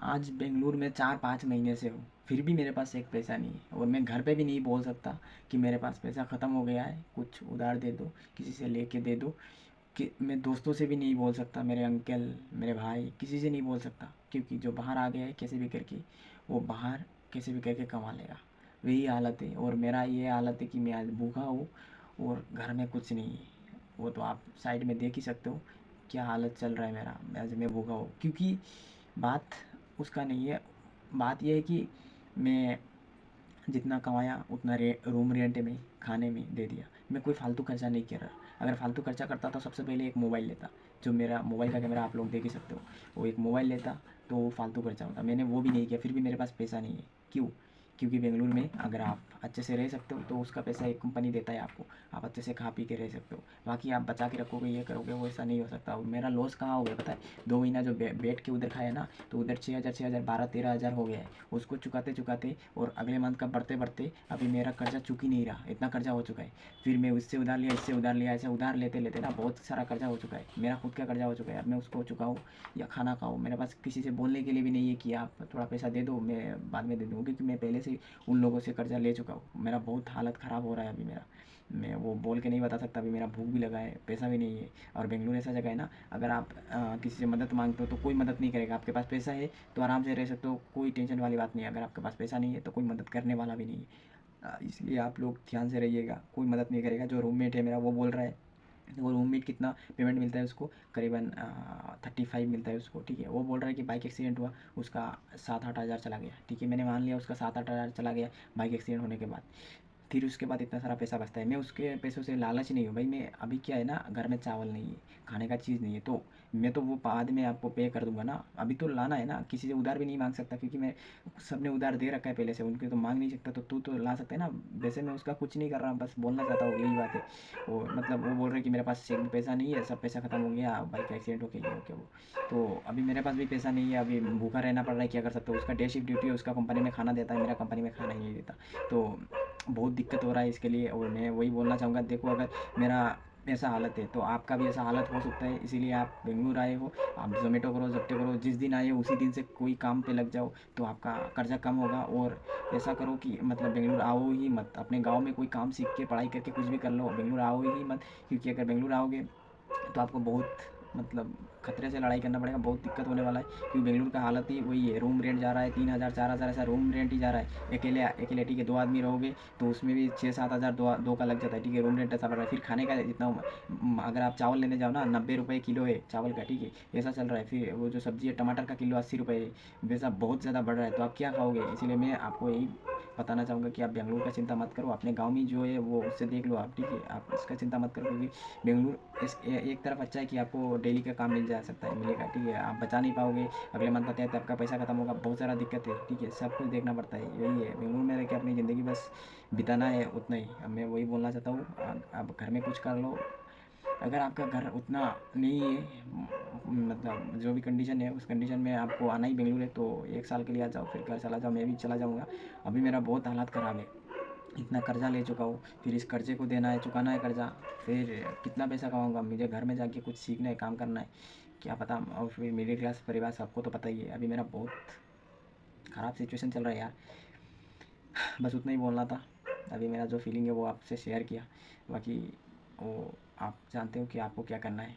आज बेंगलुरु में 4-5 महीने से हूँ, फिर भी मेरे पास एक पैसा नहीं है और मैं घर पे भी नहीं बोल सकता कि मेरे पास पैसा ख़त्म हो गया है, कुछ उधार दे दो, किसी से लेके दे दो। कि मैं दोस्तों से भी नहीं बोल सकता, मेरे अंकल, मेरे भाई, किसी से नहीं बोल सकता, क्योंकि जो बाहर आ गया है कैसे भी करके, वो बाहर कैसे भी करके कमा लेगा। वही हालत है और मेरा ये हालत है कि मैं आज भूखा हूँ और घर में कुछ नहीं है। वो तो आप साइड में देख ही सकते हो क्या हालत चल रहा है मेरा। आज मैं भूखा हूँ क्योंकि बात उसका नहीं है, बात यह है कि मैं जितना कमाया उतना रूम रेंट में, खाने में दे दिया। मैं कोई फालतू खर्चा नहीं कर रहा। अगर फालतू खर्चा करता तो सबसे पहले एक मोबाइल लेता, जो मेरा मोबाइल का कैमरा आप लोग देख ही सकते हो, वो एक मोबाइल लेता तो वो फालतू खर्चा होता। मैंने वो भी नहीं किया, फिर भी मेरे पास पैसा नहीं है। क्यों? क्योंकि बेंगलुरु में अगर आप अच्छे से रह सकते हो तो उसका पैसा एक कंपनी देता है आपको, आप अच्छे से खा पी के रह सकते हो। बाकी आप बचा के रखोगे, ये करोगे, वो ऐसा नहीं हो सकता। और मेरा लॉस कहाँ हो गया पता है? 2 महीना जो बैठ के उधर खाया ना, तो उधर 6,000 12-13 हज़ार हो गया है। उसको चुकाते चुकाते और अगले मंथ का बढ़ते बढ़ते अभी मेरा कर्जा चुक ही नहीं रहा, इतना कर्जा हो चुका है। फिर मैं उससे उधार लिया, इससे उधार लिया, ऐसे उधार लेते लेते ना बहुत सारा कर्जा हो चुका है। मेरा खुद का कर्जा हो चुका है। अब मैं उसको चुकाऊँ या खाना खाऊँ, मेरे पास किसी से बोलने के लिए भी नहीं है कि आप थोड़ा पैसा दे दो, मैं बाद में दे दूँगा, क्योंकि मैं पहले से उन लोगों से कर्जा ले चुका हूँ। मेरा बहुत हालत ख़राब हो रहा है अभी मेरा। मैं वो बोल के नहीं बता सकता, अभी मेरा भूख भी लगा है, पैसा भी नहीं है। और बेंगलुरु ऐसा जगह है ना, अगर आप किसी से मदद मांगते हो तो कोई मदद नहीं करेगा। आपके पास पैसा है तो आराम से रह सकते हो, कोई टेंशन वाली बात नहीं है। अगर आपके पास पैसा नहीं है तो कोई मदद करने वाला भी नहीं है। इसलिए आप लोग ध्यान से रहिएगा, कोई मदद नहीं करेगा। जो रूममेट है मेरा वो बोल रहा है, वो रूममेट कितना पेमेंट मिलता है उसको, करीबन 35 मिलता है उसको, ठीक है। वो बोल रहा है कि बाइक एक्सीडेंट हुआ, उसका 7-8 हज़ार चला गया, ठीक है। मैंने मान लिया उसका 7-8 हज़ार चला गया बाइक एक्सीडेंट होने के बाद। फिर उसके बाद इतना सारा पैसा बचता है। मैं उसके पैसों से लालच नहीं हूँ भाई। मैं अभी क्या है ना, घर में चावल नहीं है, खाने का चीज़ नहीं है, तो मैं तो वो बाद में आपको पे कर दूंगा ना। अभी तो लाना है ना, किसी से उधार भी नहीं मांग सकता, क्योंकि मैं सबने उधार दे रखा है पहले से, उनके तो मांग नहीं सकता। तो तू तो ला सकते है ना। वैसे मैं उसका कुछ नहीं कर रहा, बस बोलना चाहता हूँ, यही बात है। वो मतलब वो बोल रहे कि मेरे पास एक भी पैसा नहीं है, सब पैसा खत्म हो गया, बाइक का एक्सीडेंट हो गया, ये हो गया, वो। तो अभी मेरे पास भी पैसा नहीं है, अभी भूखा रहना पड़ रहा है, क्या कर सकते हो। उसका डे शिफ्ट ड्यूटी है, उसका कंपनी में खाना देता है, मेरा कंपनी में खाना ही नहीं देता। तो बहुत दिक्कत हो रहा है इसके लिए। और मैं वही बोलना चाहूँगा, देखो अगर मेरा ऐसा हालत है तो आपका भी ऐसा हालत हो सकता है। इसीलिए आप बेंगलुरु आए हो, आप ज़ोमेटो करो, ज़ेप्टो करो, जिस दिन आए हो उसी दिन से कोई काम पे लग जाओ, तो आपका कर्जा कम होगा। और ऐसा करो कि मतलब बेंगलुरु आओ ही मत, अपने गांव में कोई काम सीख के पढ़ाई करके कुछ भी कर लो, बेंगलुरु आओ ही मत। क्योंकि अगर बेंगलुरु आओगे तो आपको बहुत मतलब खतरे से लड़ाई करना पड़ेगा, बहुत दिक्कत होने वाला है। क्योंकि बेंगलुरु का हालत ही वही है, रूम रेंट जा रहा है 3,000 4,000, ऐसा रूम रेंट ही जा रहा है। अकेले अकेले ठीक है, 2 आदमी रहोगे तो उसमें भी 6-7 हज़ार दो का लग जाता है, ठीक है। रूम रेंट ऐसा पड़ रहा है, फिर खाने का जितना अगर आप चावल लेने जाओ ना, 90 रुपये किलो है चावल का, ठीक है, ऐसा चल रहा है। फिर वो जो सब्ज़ी है, टमाटर का किलो 80 रुपये है, वैसा बहुत ज़्यादा बढ़ रहा है। तो आप क्या खाओगे? इसीलिए मैं आपको यही बताना चाहूँगा कि आप बेंगलुरु का चिंता मत करो, अपने गाँव में जो है वो उससे देख लो आप, ठीक है। आप इसका चिंता मत करो, क्योंकि बेंगलुरु एक तरफ अच्छा है कि आपको डेली का काम मिल जा सकता है, मिलेगा, ठीक है। आप बचा नहीं पाओगे, अगले मंथ आते हैं तो आपका पैसा खत्म होगा, बहुत सारा दिक्कत है, ठीक है। सब कुछ देखना पड़ता है, यही है। बेंगलुरु में रह के अपनी ज़िंदगी बस बिताना है, उतना ही। अब मैं वही बोलना चाहता हूँ, आप घर में कुछ कर लो। अगर आपका घर उतना नहीं है, मतलब जो भी कंडीशन है, उस कंडीशन में आपको आना ही बेंगलुरु है, तो 1 साल के लिए आ जाओ, फिर घर चला जाओ, मैं भी चला जाऊँगा। अभी मेरा बहुत हालात ख़राब है, इतना कर्जा ले चुका हूँ, फिर इस कर्जे को देना है, चुकाना है कर्जा, फिर कितना पैसा कमाऊँगा। मुझे घर में जाके कुछ सीखना है, काम करना है, क्या पता। और फिर मिडिल क्लास परिवार, सबको तो पता ही है। अभी मेरा बहुत ख़राब सिचुएशन चल रहा है यार। बस उतना ही बोलना था। अभी मेरा जो फीलिंग है वो आपसे शेयर किया। बाकी वो आप जानते हो कि आपको क्या करना है।